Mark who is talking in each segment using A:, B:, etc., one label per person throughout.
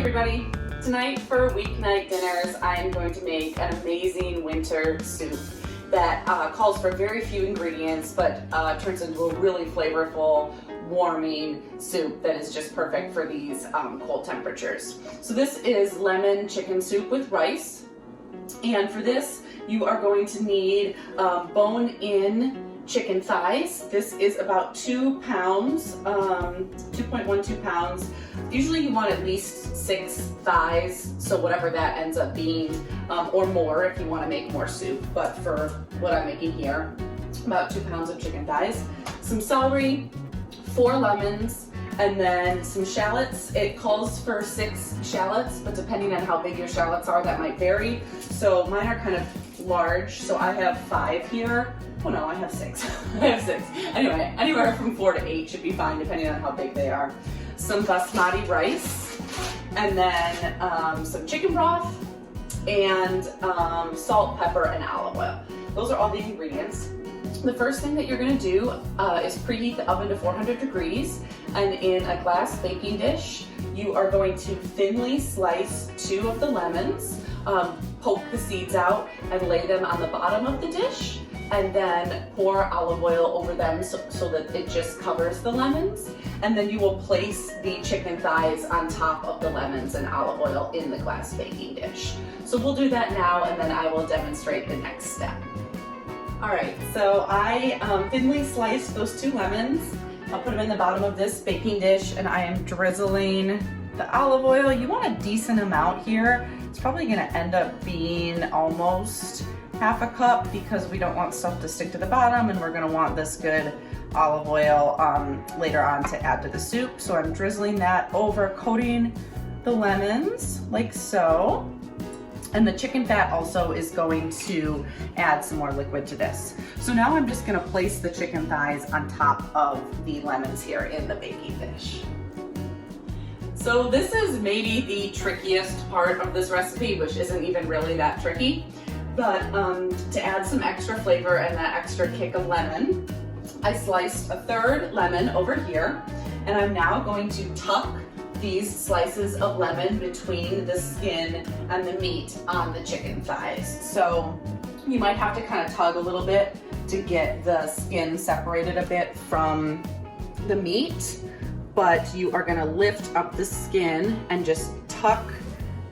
A: everybody! Tonight for weeknight dinners, I am going to make an amazing winter soup that calls for very few ingredients, but turns into a really flavorful, warming soup that is just perfect for these cold temperatures. So this is lemon chicken soup with rice, and for this you are going to need bone-in chicken thighs. This is about 2 pounds, 2.12 pounds. Usually you want at least 6 thighs, so whatever that ends up being, or more if you want to make more soup, but for what I'm making here, about 2 pounds of chicken thighs, some celery, 4 lemons, and then some shallots. It calls for 6 shallots, but depending on how big your shallots are, that might vary. So mine are kind of large, so I have 5 here. Oh no, I have 6. I have 6. Anyway, anywhere from 4 to 8 should be fine depending on how big they are. Some basmati rice, and then some chicken broth, and salt, pepper, and olive oil. Those are all the ingredients. The first thing that you're going to do is preheat the oven to 400 degrees, and in a glass baking dish, you are going to thinly slice 2 of the lemons, poke the seeds out, and lay them on the bottom of the dish, and then pour olive oil over them so that it just covers the lemons. And then you will place the chicken thighs on top of the lemons and olive oil in the glass baking dish. So we'll do that now, and then I will demonstrate the next step. All right, so I thinly sliced those 2 lemons. I'll put them in the bottom of this baking dish, and I am drizzling the olive oil. You want a decent amount here. It's probably gonna end up being almost half a cup because we don't want stuff to stick to the bottom, and we're gonna want this good olive oil later on to add to the soup. So I'm drizzling that over, coating the lemons like so. And the chicken fat also is going to add some more liquid to this. So now I'm just gonna place the chicken thighs on top of the lemons here in the baking dish. So this is maybe the trickiest part of this recipe, which isn't even really that tricky. But to add some extra flavor and that extra kick of lemon, I sliced a 1/3 lemon over here, and I'm now going to tuck these slices of lemon between the skin and the meat on the chicken thighs. So you might have to kind of tug a little bit to get the skin separated a bit from the meat, but you are gonna lift up the skin and just tuck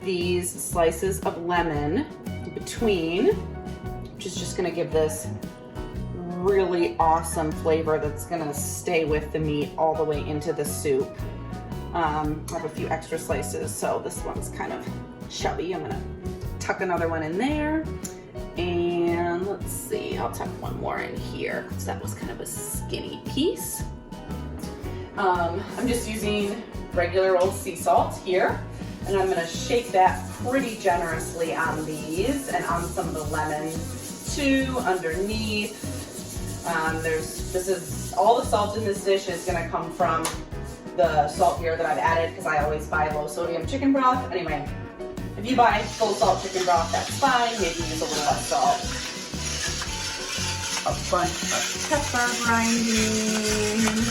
A: these slices of lemon between, which is just gonna give this really awesome flavor that's gonna stay with the meat all the way into the soup. I have a few extra slices, so this one's kind of chubby. I'm gonna tuck another one in there, and let's see, I'll tuck one more in here because that was kind of a skinny piece. I'm just using regular old sea salt here, and I'm gonna shake that pretty generously on these and on some of the lemon too underneath. This is all the salt in this dish is gonna come from the salt here that I've added because I always buy low sodium chicken broth. Anyway, if you buy full salt chicken broth, that's fine. Maybe use a little less salt. A bunch of pepper grinding.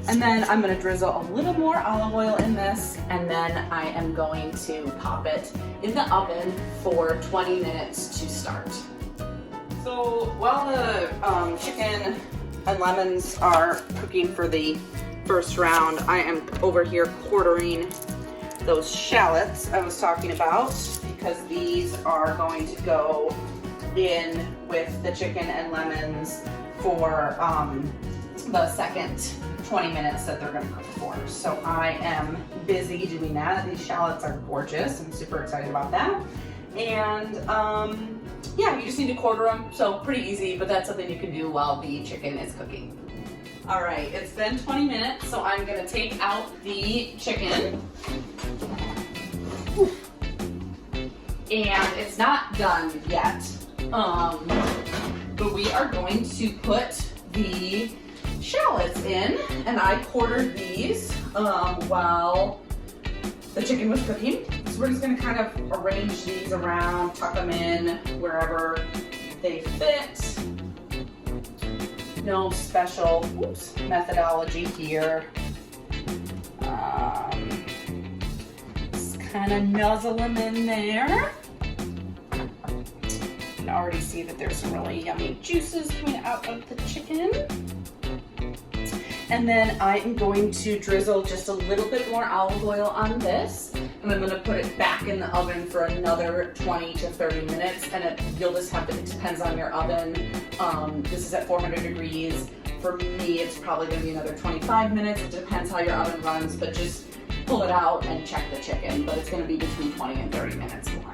A: And then I'm gonna drizzle a little more olive oil in this, and then I am going to pop it in the oven for 20 minutes to start. So while the chicken and lemons are cooking for the first round, I am over here quartering those shallots I was talking about, because these are going to go in with the chicken and lemons for the second 20 minutes that they're gonna cook for. So I am busy doing that. These shallots are gorgeous. I'm super excited about that. And yeah, you just need to quarter them. So pretty easy, but that's something you can do while the chicken is cooking. All right, it's been 20 minutes, so I'm gonna take out the chicken. And it's not done yet, but we are going to put the shallots in, and I quartered these while the chicken was cooking. So we're just gonna kind of arrange these around, tuck them in wherever they fit. No special methodology here. kind of nuzzle them in there. You can already see that there's some really yummy juices coming out of the chicken. And then I am going to drizzle just a little bit more olive oil on this. And I'm gonna put it back in the oven for another 20 to 30 minutes. And you'll just have to, it depends on your oven. This is at 400 degrees. For me, it's probably gonna be another 25 minutes. It depends how your oven runs, but just pull it out and check the chicken. But it's gonna be between 20 and 30 minutes more.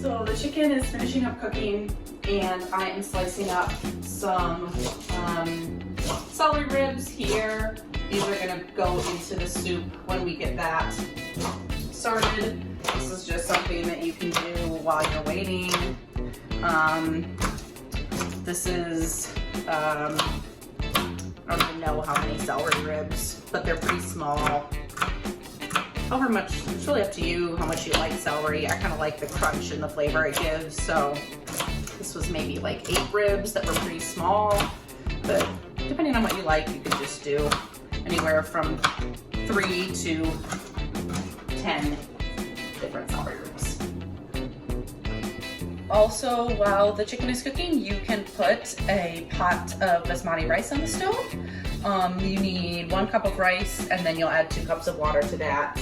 A: So the chicken is finishing up cooking, and I am slicing up some celery ribs here. These are gonna go into the soup when we get that started. This is just something that you can do while you're waiting. This is, I don't even know how many celery ribs, but they're pretty small. However much, it's really up to you how much you like celery. I kind of like the crunch and the flavor it gives, so this was maybe like 8 ribs that were pretty small, but depending on what you like, you could just do anywhere from 3 to 10 different celery ribs. Also, while the chicken is cooking, you can put a pot of basmati rice on the stove. You need 1 cup of rice, and then you'll add 2 cups of water to that,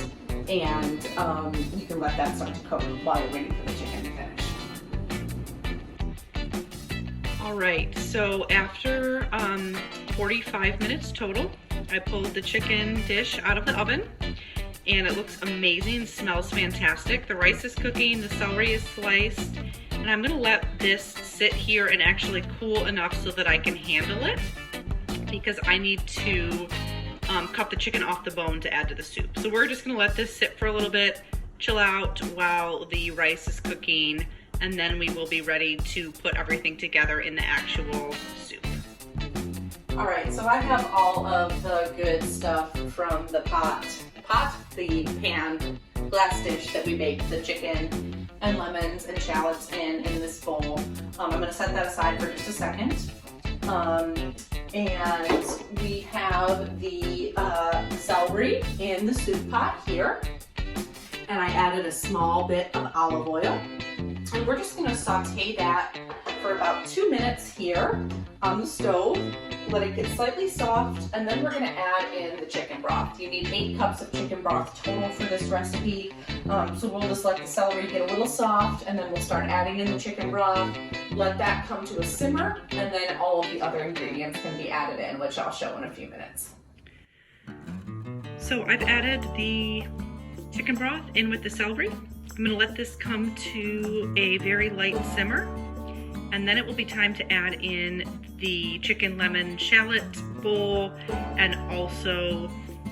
A: and you can let that start to cook while you're waiting for the chicken to finish. All right, so after 45 minutes total, I pulled the chicken dish out of the oven, and it looks amazing, smells fantastic. The rice is cooking, the celery is sliced, and I'm gonna let this sit here and actually cool enough so that I can handle it, because I need to cut the chicken off the bone to add to the soup. So we're just gonna let this sit for a little bit, chill out while the rice is cooking, and then we will be ready to put everything together in the actual soup. All right, so I have all of the good stuff from the the pan glass dish that we make the chicken and lemons and shallots in this bowl. I'm gonna set that aside for just a second. And we have the celery in the soup pot here. And I added a small bit of olive oil. And we're just gonna saute that for about 2 minutes here on the stove. Let it get slightly soft, and then we're gonna add in the chicken broth. You need 8 cups of chicken broth total for this recipe. So we'll just let the celery get a little soft, and then we'll start adding in the chicken broth. Let that come to a simmer, and then all of the other ingredients can be added in, which I'll show in a few minutes. So I've added the chicken broth in with the celery. I'm gonna let this come to a very light simmer, and then it will be time to add in the chicken lemon shallot bowl and also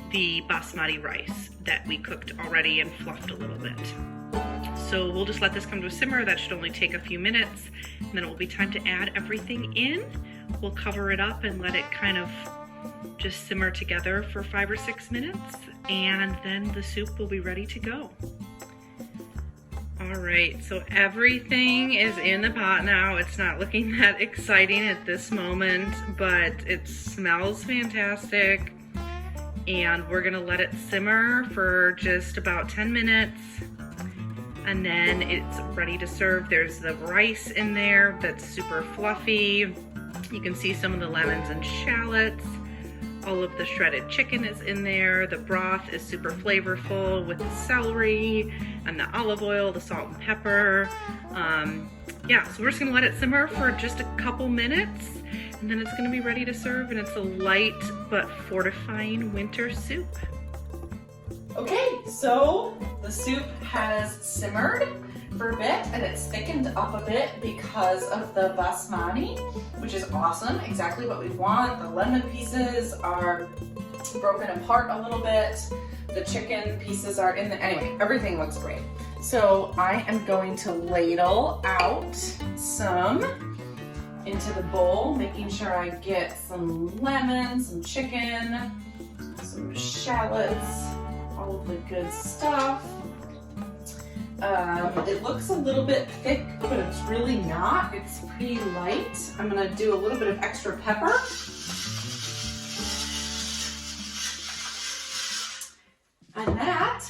A: the basmati rice that we cooked already and fluffed a little bit. So we'll just let this come to a simmer. That should only take a few minutes, and then it will be time to add everything in. We'll cover it up and let it kind of just simmer together for 5 or 6 minutes, and then the soup will be ready to go. All right, so everything is in the pot now. It's not looking that exciting at this moment, but it smells fantastic. And we're gonna let it simmer for just about 10 minutes. And then it's ready to serve. There's the rice in there that's super fluffy. You can see some of the lemons and shallots. All of the shredded chicken is in there. The broth is super flavorful with the celery and the olive oil, the salt and pepper. Yeah, so we're just gonna let it simmer for just a couple minutes, and then it's gonna be ready to serve, and it's a light but fortifying winter soup. Okay, so the soup has simmered for a bit, and it's thickened up a bit because of the basmati, which is awesome, exactly what we want. The lemon pieces are broken apart a little bit. The chicken pieces are in there. Anyway, everything looks great. So I am going to ladle out some into the bowl, making sure I get some lemon, some chicken, some shallots, all of the good stuff. It looks a little bit thick, but it's really not. It's pretty light. I'm gonna do a little bit of extra pepper. And that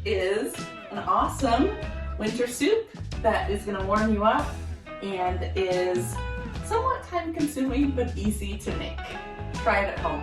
A: is an awesome winter soup that is gonna warm you up and is somewhat time consuming, but easy to make. Try it at home.